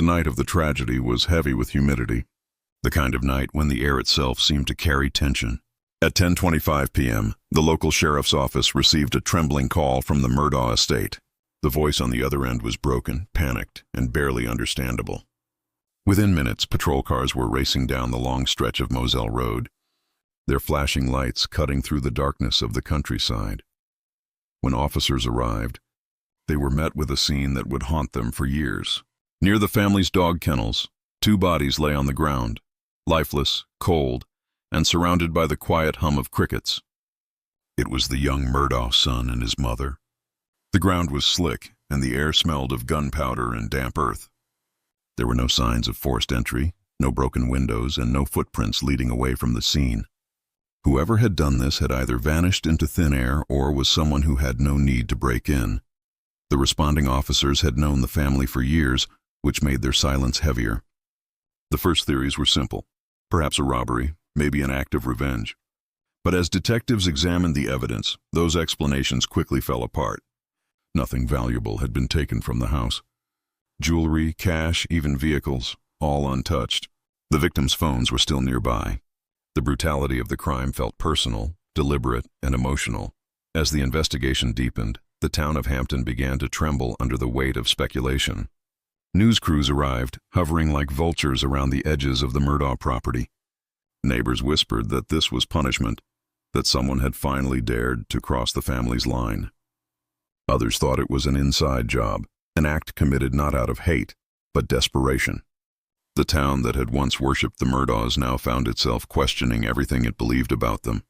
The night of the tragedy was heavy with humidity, the kind of night when the air itself seemed to carry tension. At 10:25 p.m., the local sheriff's office received a trembling call from the Murdaugh estate. The voice on the other end was broken, panicked, and barely understandable. Within minutes, patrol cars were racing down the long stretch of Moselle Road, their flashing lights cutting through the darkness of the countryside. When officers arrived, they were met with a scene that would haunt them for years. Near the family's dog kennels, two bodies lay on the ground, lifeless, cold, and surrounded by the quiet hum of crickets. It was the young Murdaugh son and his mother. The ground was slick, and the air smelled of gunpowder and damp earth. There were no signs of forced entry, no broken windows, and no footprints leading away from the scene. Whoever had done this had either vanished into thin air or was someone who had no need to break in. The responding officers had known the family for years, which made their silence heavier. The first theories were simple. Perhaps a robbery, maybe an act of revenge. But as detectives examined the evidence, those explanations quickly fell apart. Nothing valuable had been taken from the house. Jewelry, cash, even vehicles, all untouched. The victims' phones were still nearby. The brutality of the crime felt personal, deliberate, and emotional. As the investigation deepened, the town of Hampton began to tremble under the weight of speculation. News crews arrived, hovering like vultures around the edges of the Murdaugh property. Neighbors whispered that this was punishment, that someone had finally dared to cross the family's line. Others thought it was an inside job, an act committed not out of hate, but desperation. The town that had once worshipped the Murdaughs now found itself questioning everything it believed about them.